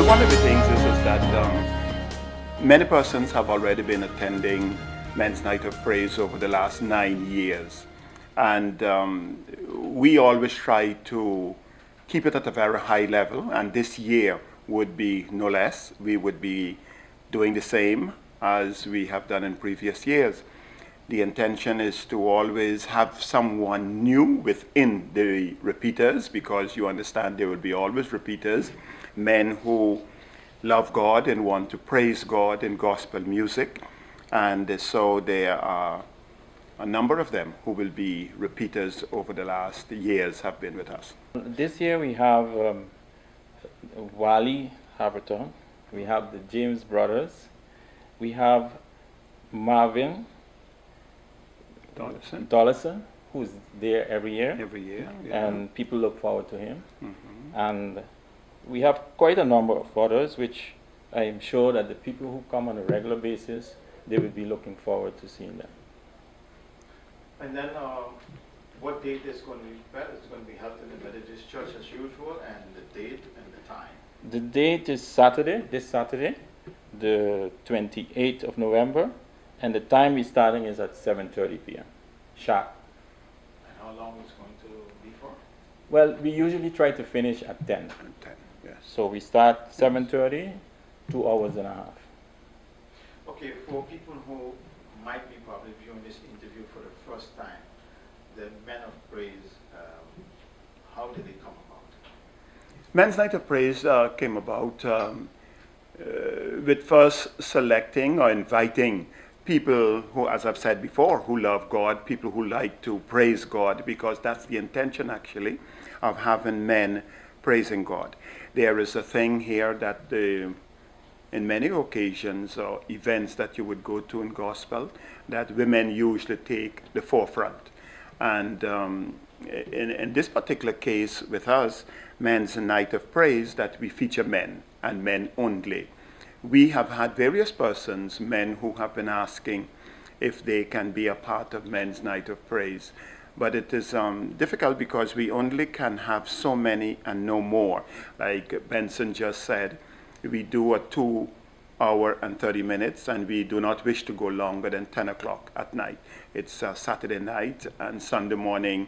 one of the things is that many persons have already been attending Men's Night of Praise over the last 9 years. And we always try to keep it at a very high level, and this year would be no less. We would be doing the same as we have done in previous years. The intention is to always have someone new within the repeaters, because you understand there will be always repeaters, men who love God and want to praise God in gospel music. And so there are a number of them who will be repeaters over the last years have been with us. This year we have Wally Haberton, we have the James Brothers, we have Marvin Dollison, who's there every year. Yeah. And people look forward to him. Mm-hmm. And we have quite a number of others, which I am sure that the people who come on a regular basis, they will be looking forward to seeing them. And then what date is going to be held? It's going to be held in the Methodist Church as usual, and the date and the time. The date is Saturday, this Saturday, the 28th of November, and the time we're starting is at 7:30 p.m. sharp. And how long is it going to be for? Well, we usually try to finish at 10. Yes. So we start 7:30, 2 hours and a half. Okay, for people who might be probably viewing this interview for the first time, the Men of Praise, how did they come about? Men's Night of Praise came about with first selecting or inviting people who, as I've said before, who love God, people who like to praise God, because that's the intention actually of having men praising God. There is a thing here that in many occasions or events that you would go to in gospel, that women usually take the forefront. And in this particular case with us, Men's Night of Praise, that we feature men and men only. We have had various persons, men who have been asking if they can be a part of Men's Night of Praise. But it is difficult because we only can have so many and no more. Like Benson just said, we do a 2 hour and 30 minutes, and we do not wish to go longer than 10 o'clock at night. It's Saturday night, and Sunday morning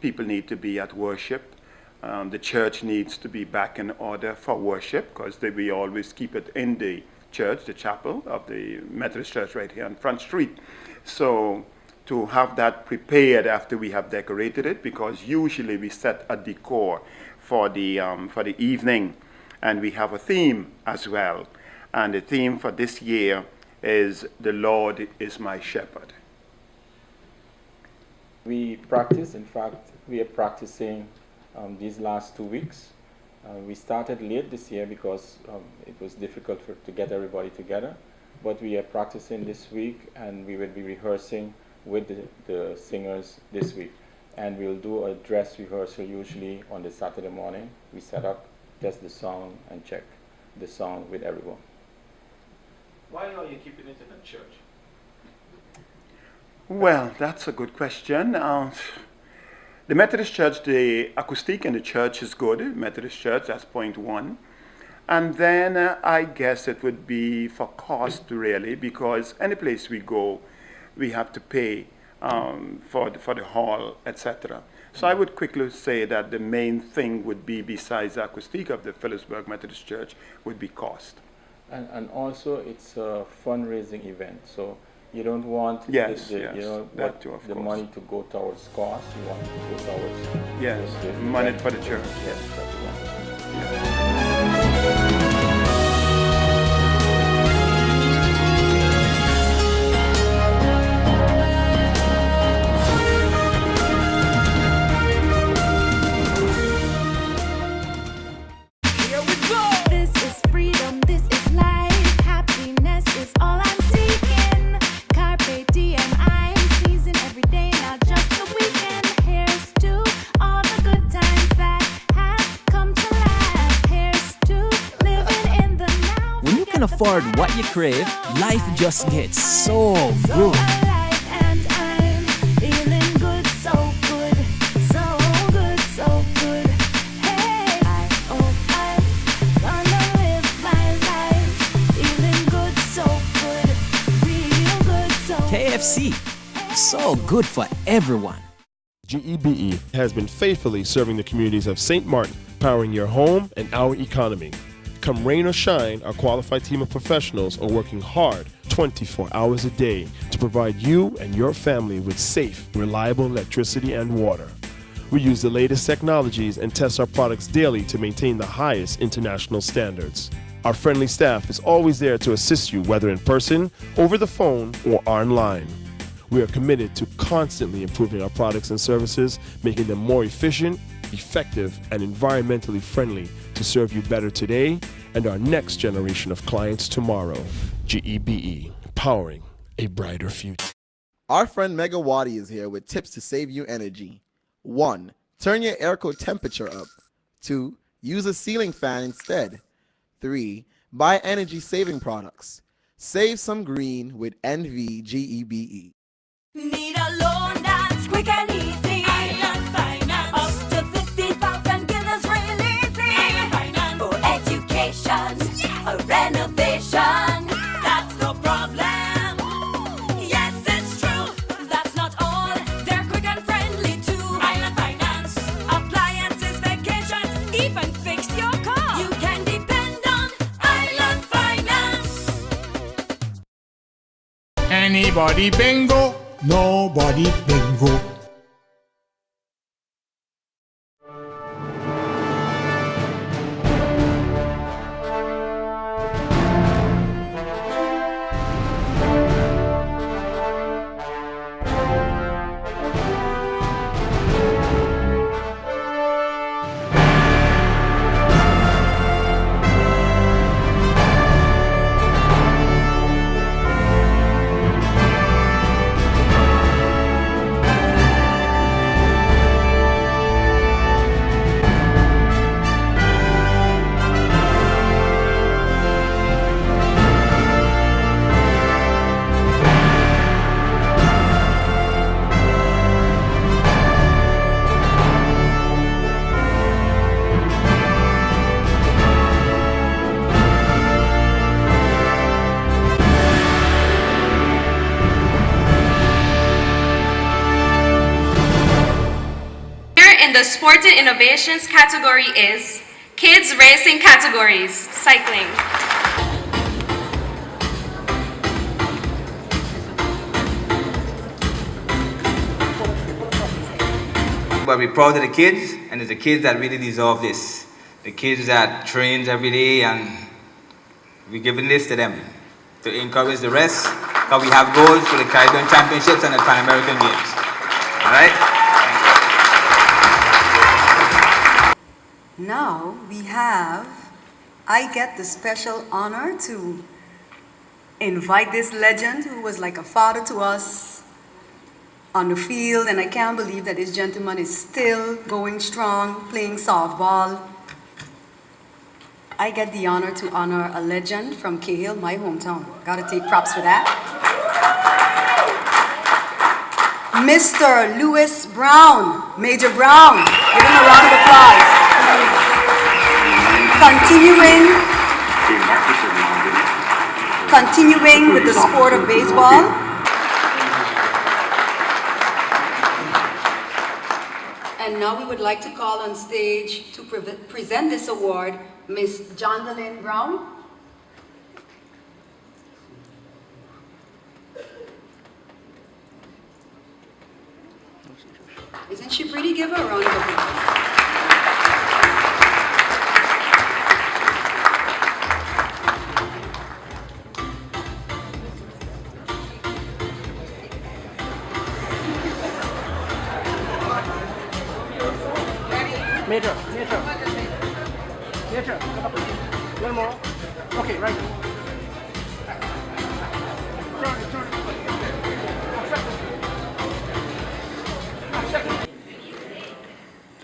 people need to be at worship. The church needs to be back in order for worship, because we always keep it in the church, the chapel of the Methodist Church right here on Front Street. So to have that prepared after we have decorated it, because usually we set a decor for the evening, and we have a theme as well. And the theme for this year is "The Lord is my shepherd." We practice, in fact, we are practicing these last 2 weeks. We started late this year because it was difficult to get everybody together, but we are practicing this week, and we will be rehearsing with the singers this week. And we'll do a dress rehearsal usually on the Saturday morning. We set up, test the song, and check the song with everyone. Why are you keeping it in the church? Well, that's a good question. The Methodist Church, the acoustic in the church is good. Methodist Church, that's point one. And then I guess it would be for cost really, because any place we go, we have to pay for the hall, etc. So I would quickly say that the main thing would be, besides the acoustic of the Phillipsburg Methodist Church, would be cost. And also it's a fundraising event, so you don't want the money to go towards cost. You want it to go towards money for the church. Yes, that's right. Afford what you crave, life just gets so good. KFC. So good for everyone. GEBE has been faithfully serving the communities of St. Martin, powering your home and our economy. Come rain or shine, our qualified team of professionals are working hard 24 hours a day to provide you and your family with safe, reliable electricity and water. We use the latest technologies and test our products daily to maintain the highest international standards. Our friendly staff is always there to assist you, whether in person, over the phone, or online. We are committed to constantly improving our products and services, making them more efficient, effective, and environmentally friendly to serve you better today and our next generation of clients tomorrow. GEBE, powering a brighter future. Our friend Megawati is here with tips to save you energy. 1. Turn your airco temperature up. 2. Use a ceiling fan instead. 3. Buy energy-saving products. Save some green with NVGEBE. Need a loan that's quick and easy. Island Finance. Up to 50,000 guineas real easy. Island Finance. For education, a renovation. That's no problem. Yes, it's true. That's not all. They're quick and friendly too. Island Finance. Appliances, vacations, even fix your car. You can depend on Island Finance. Anybody bingo? Nobody bingo. In the Sport and Innovations category is Kids Racing categories, cycling. But we're proud of the kids, and it's the kids that really deserve this. The kids that trains every day, and we're giving this to them to encourage the rest, because we have goals for the Caribbean Championships and the Pan American Games. All right? Now I get the special honor to invite this legend who was like a father to us on the field, and I can't believe that this gentleman is still going strong, playing softball. I get the honor to honor a legend from Cahill, my hometown. Gotta take props for that. Mr. Lewis Brown, Major Brown. Give him a round of applause. Continuing with the sport of baseball. And now we would like to call on stage to present this award, Miss Jondalyn Brown. Isn't she pretty? Give her a round of applause. Major. One more. Okay, right.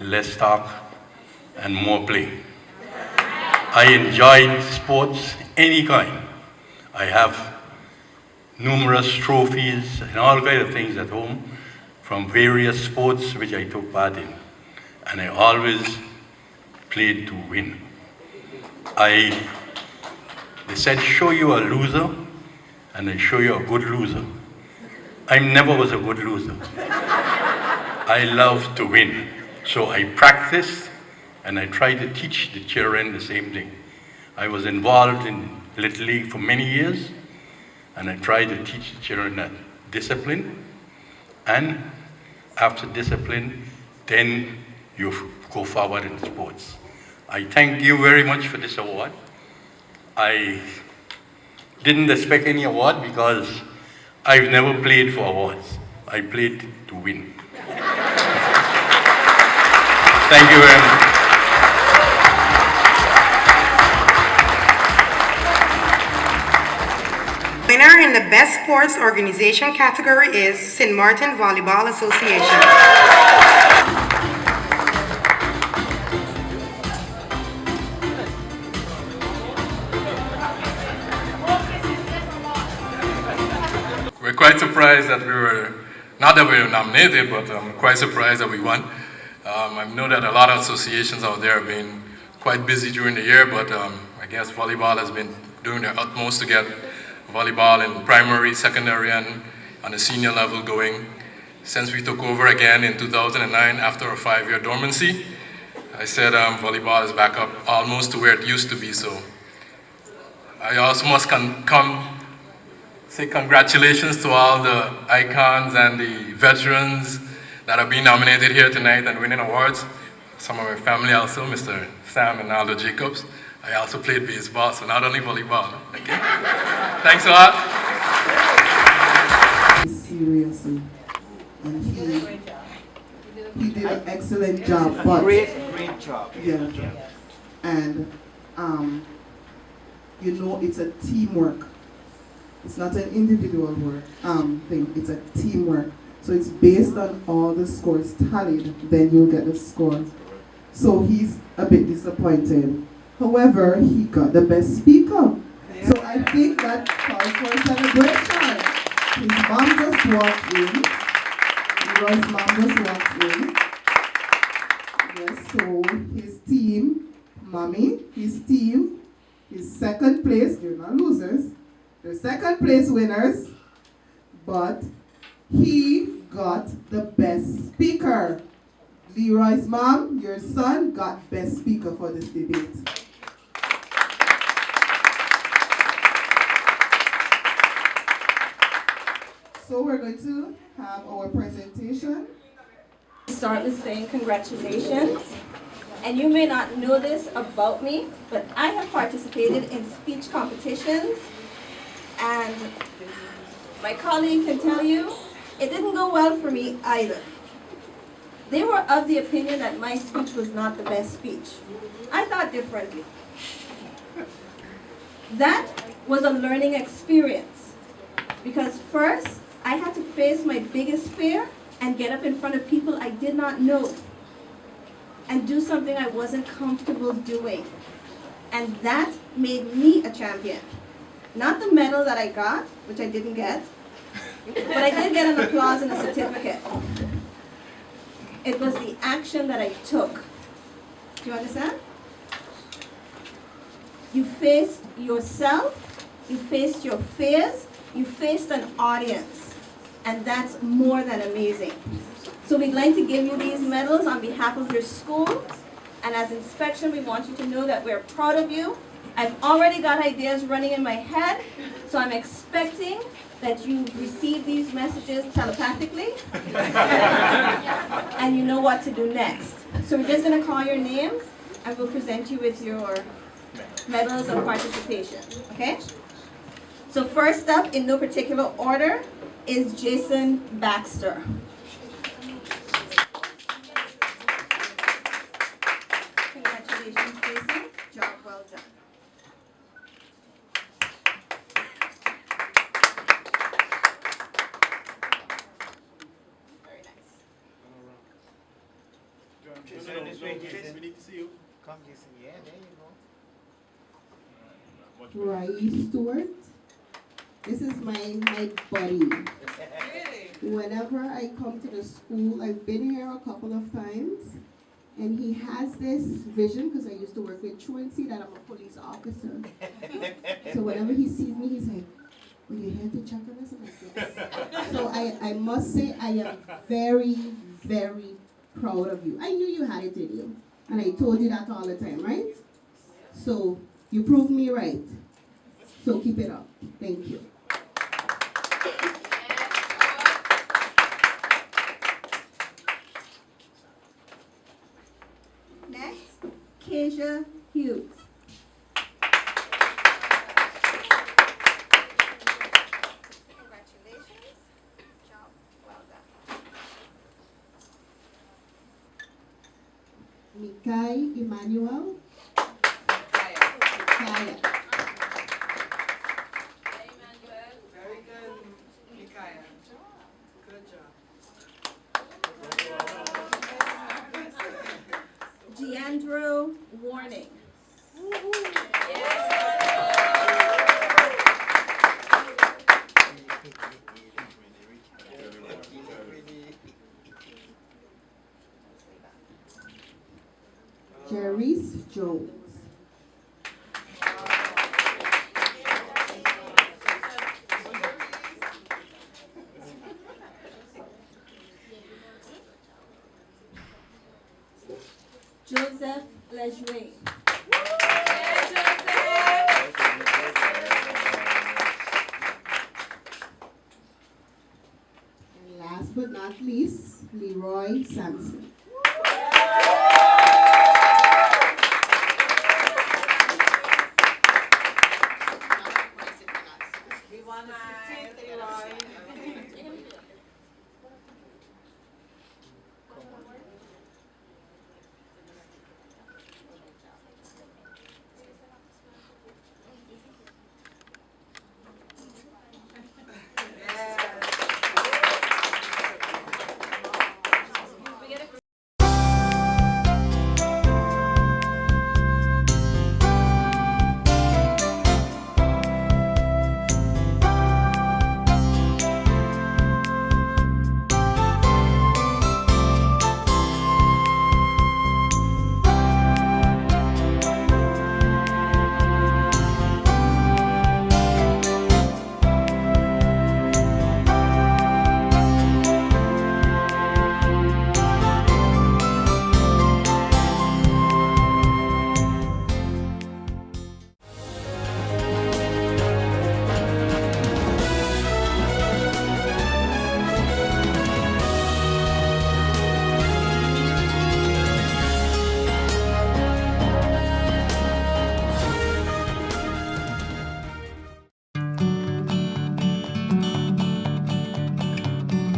Less talk and more play. I enjoy sports any kind. I have numerous trophies and all kinds of things at home from various sports which I took part in. And I always played to win. They said, show you a loser, and I show you a good loser. I never was a good loser. I love to win. So I practiced and I tried to teach the children the same thing. I was involved in Little League for many years, and I tried to teach the children that discipline, and after discipline, then you go forward in sports. I thank you very much for this award. I didn't expect any award because I've never played for awards. I played to win. Thank you very much. Winner in the Best Sports Organization category is St. Martin Volleyball Association. We're quite surprised that we were, not that we were nominated, but I'm quite surprised that we won. I know that a lot of associations out there have been quite busy during the year, but I guess volleyball has been doing their utmost to get volleyball in primary, secondary, and on the senior level going. Since we took over again in 2009 after a 5-year dormancy, I said volleyball is back up almost to where it used to be, so I also must say congratulations to all the icons and the veterans that have been nominated here tonight and winning awards. Some of my family also, Mr. Sam and Aldo Jacobs. I also played baseball, so not only volleyball. Okay? Thanks a lot. Seriously. And he did an excellent job. But Great job. Yeah. And you know, it's a teamwork. It's not an individual work thing. It's a teamwork. So it's based on all the scores tallied, then you'll get the score. So he's a bit disappointed. However, he got the best speaker. So I think that calls for a celebration. His mom just walked in. Leroy's mom just walked in. Yes, so his team, mommy, his team, is second place. They're not losers. They're second place winners. But he got the best speaker. Leroy's mom, your son, got best speaker for this debate. So we're going to have our presentation. Start with saying congratulations. And you may not know this about me, but I have participated in speech competitions, and my colleague can tell you it didn't go well for me either. They were of the opinion that my speech was not the best speech. I thought differently. That was a learning experience, because first I had to face my biggest fear and get up in front of people I did not know and do something I wasn't comfortable doing. And that made me a champion. Not the medal that I got, which I didn't get, but I did get an applause and a certificate. It was the action that I took. Do you understand? You faced yourself, you faced your fears, you faced an audience. And that's more than amazing. So we'd like to give you these medals on behalf of your school. And as inspection, we want you to know that we're proud of you. I've already got ideas running in my head, so I'm expecting that you receive these messages telepathically and you know what to do next. So we're just going to call your names and we'll present you with your medals of participation. Okay? So first up, in no particular order, is Jason Baxter. Congratulations, Jason. Job well done. Very nice. Jason, we need to see you. Come, Jason. Yeah, there you go. Rai Stewart. This is my buddy. Whenever I come to the school, I've been here a couple of times, and he has this vision, because I used to work with truancy, that I'm a police officer. So whenever he sees me, he's like, Well, you're here to check on us, I guess. So I must say I am very, very proud of you. I knew you had it in you, and I told you that all the time, right? So you proved me right. So keep it up. Thank you. Next, Keisha Hughes. Mikai Emmanuel. Kaya. Very good, Micaiah. Good job. Deandro Warning. Jerice Jones. Joseph Lejeune. And last but not least, Leroy Sampson. We want to see Leroy.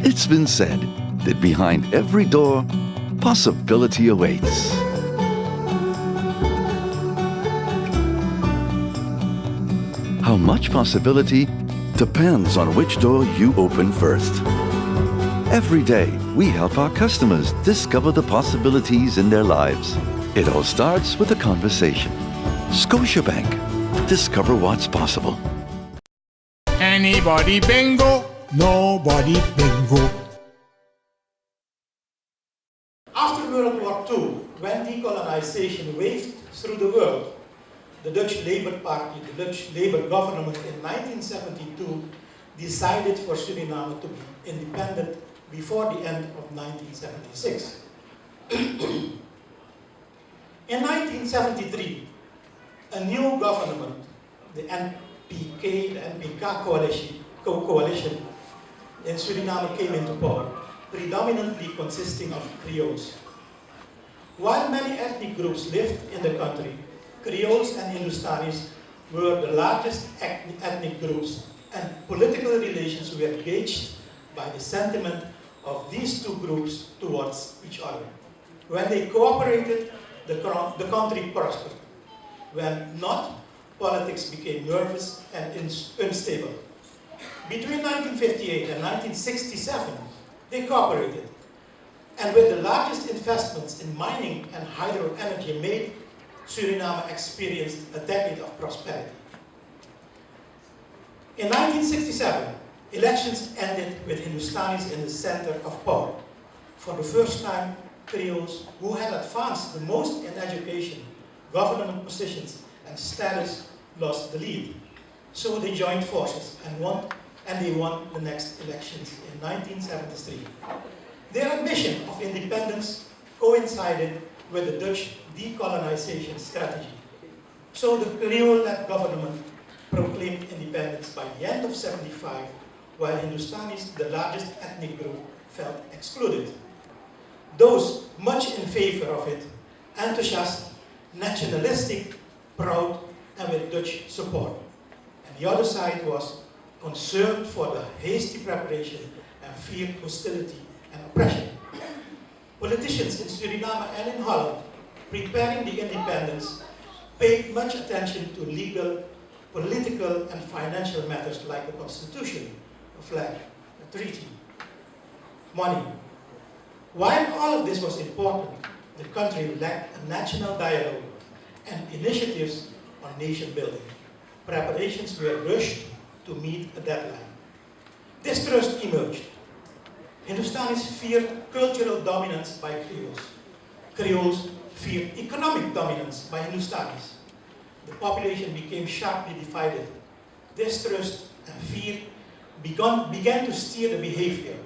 It's been said that behind every door, possibility awaits. How much possibility depends on which door you open first. Every day, we help our customers discover the possibilities in their lives. It all starts with a conversation. Scotiabank. Discover what's possible. Anybody bingo? Nobody bingo. After World War II, when decolonization waved through the world, the Dutch Labour Party, the Dutch Labour government in 1972 decided for Suriname to be independent before the end of 1976. In 1973, a new government, the NPK, the NPK coalition in Suriname came into power, predominantly consisting of Creoles. While many ethnic groups lived in the country, Creoles and Hindustanis were the largest ethnic groups, and political relations were gauged by the sentiment of these two groups towards each other. When they cooperated, the country prospered. When not, politics became nervous and unstable. Between 1958 and 1967, they cooperated. And with the largest investments in mining and hydro energy made, Suriname experienced a decade of prosperity. In 1967, elections ended with Hindustanis in the center of power. For the first time, Creoles, who had advanced the most in education, government positions, and status, lost the lead. So they joined forces and they won the next elections in 1973. Their admission of independence coincided with the Dutch decolonization strategy. So the Creole-led government proclaimed independence by the end of 75, while Hindustanis, the largest ethnic group, felt excluded. Those much in favor of it, enthusiastic, nationalistic, proud, and with Dutch support. And the other side was concerned for the hasty preparation and feared hostility and oppression. Politicians in Suriname and in Holland, preparing the independence, paid much attention to legal, political, and financial matters like the constitution, a flag, a treaty, money. While all of this was important, the country lacked a national dialogue and initiatives on nation building. Preparations were rushed to meet a deadline. Distrust emerged. Hindustanis feared cultural dominance by Creoles. Creoles feared economic dominance by Hindustanis. The population became sharply divided. Distrust and fear began to steer the behavior.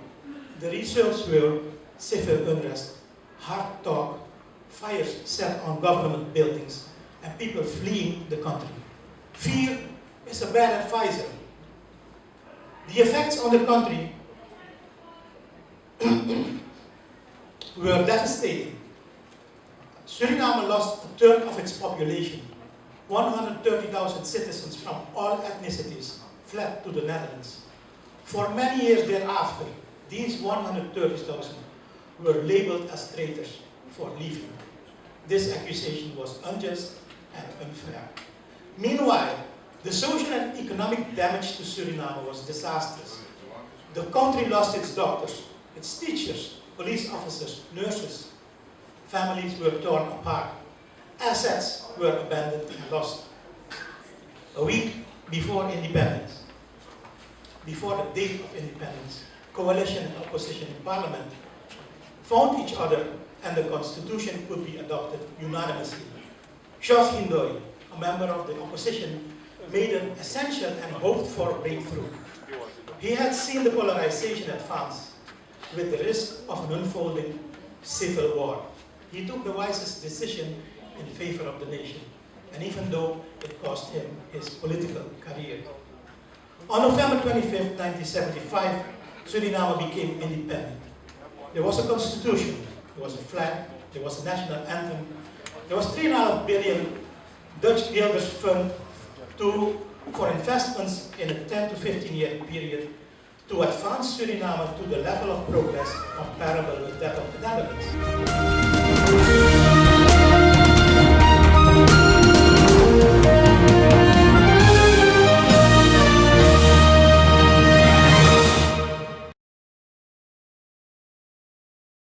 The results were civil unrest, hard talk, fires set on government buildings, and people fleeing the country. Fear is a bad advisor. The effects on the country were devastating. Suriname lost a third of its population. 130,000 citizens from all ethnicities fled to the Netherlands. For many years thereafter, these 130,000 were labeled as traitors for leaving. This accusation was unjust and unfair. Meanwhile, the social and economic damage to Suriname was disastrous. The country lost its doctors, its teachers, police officers, nurses. Families were torn apart. Assets were abandoned and lost. A week before independence, before the date of independence, coalition and opposition in parliament found each other and the constitution could be adopted unanimously. Georges Hindoy, a member of the opposition, made an essential and hoped for breakthrough. He had seen the polarization advance with the risk of an unfolding civil war. He took the wisest decision in favor of the nation, and even though it cost him his political career. On November 25, 1975, Suriname became independent. There was a constitution, there was a flag, there was a national anthem, there was 3.5 billion Dutch guilders fund for investments in a 10 to 15 year period to advance Suriname to the level of progress comparable with that of the Netherlands.